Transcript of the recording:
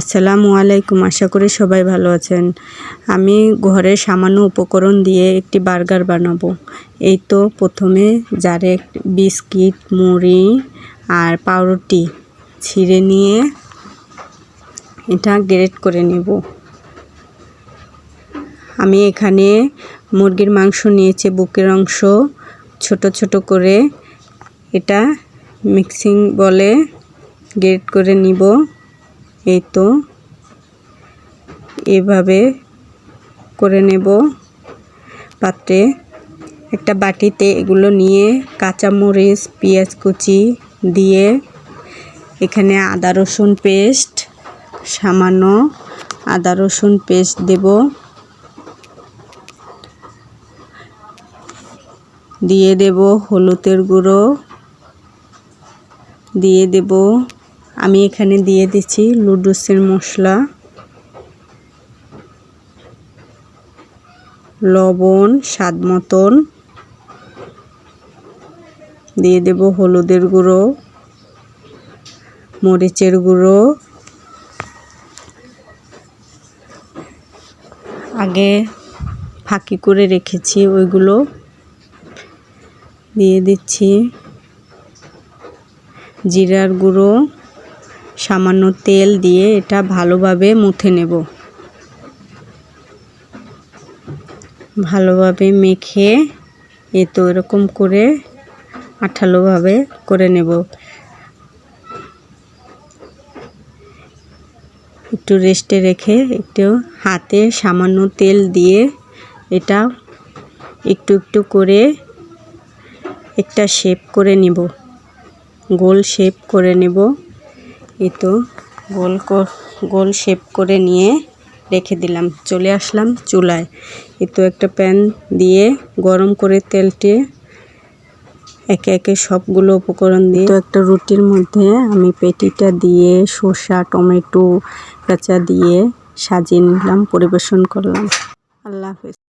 আসসালামু আলাইকুম, আশা করি সবাই ভালো আছেন। আমি ঘরে সামান্য উপকরণ দিয়ে একটি বার্গার বানাবো। এই তো প্রথমে জারে বিস্কিট, মুড়ি আর পাউরুটি ছিঁড়ে নিয়ে এটা গ্রেট করে নেব। আমি এখানে মুরগির মাংস নিয়েছি, বুকের অংশ ছোট ছোট করে এটা মিক্সিং বলে গ্রেট করে নিব। এই তো এভাবে করে নেব। পাত্রে একটা বাটিতে এগুলো নিয়ে কাঁচামরিচ, পেঁয়াজ কুচি দিয়ে এখানে আদা রসুন পেস্ট, সামান্য আদা রসুন পেস্ট দেব, দিয়ে দেব হলুদের গুঁড়ো, দিয়ে দেব আমি এখানে দিয়ে দিচ্ছি নুডলসের মশলা, লবণ স্বাদ মতন, দিয়ে দেব হলুদের গুঁড়ো, মরিচের গুঁড়ো, আগে ফাঁকি করে রেখেছি ওইগুলো দিয়ে দিচ্ছি, জিরার গুঁড়ো, সামান্য তেল দিয়ে এটা ভালোভাবে মুথে নেব। ভালোভাবে মেখে এ তো এরকম করে আঠালোভাবে করে নেব। একটু রেস্টে রেখে একটু হাতে সামান্য তেল দিয়ে এটা একটু একটু করে একটা শেপ করে নিব, গোল শেপ করে নেব। এই তো গোল শেপ করে নিয়ে রেখে দিলাম। চলে আসলাম চুলায়। এই তো একটা প্যান দিয়ে গরম করে তেলটি একে একে সবগুলো উপকরণ দিয়ে তো একটা রুটির মধ্যে আমি পেটিটা দিয়ে শসা, টমেটো কাঁচা দিয়ে সাজিয়ে নিলাম, পরিবেশন করলাম। আল্লাহ হাফেজ।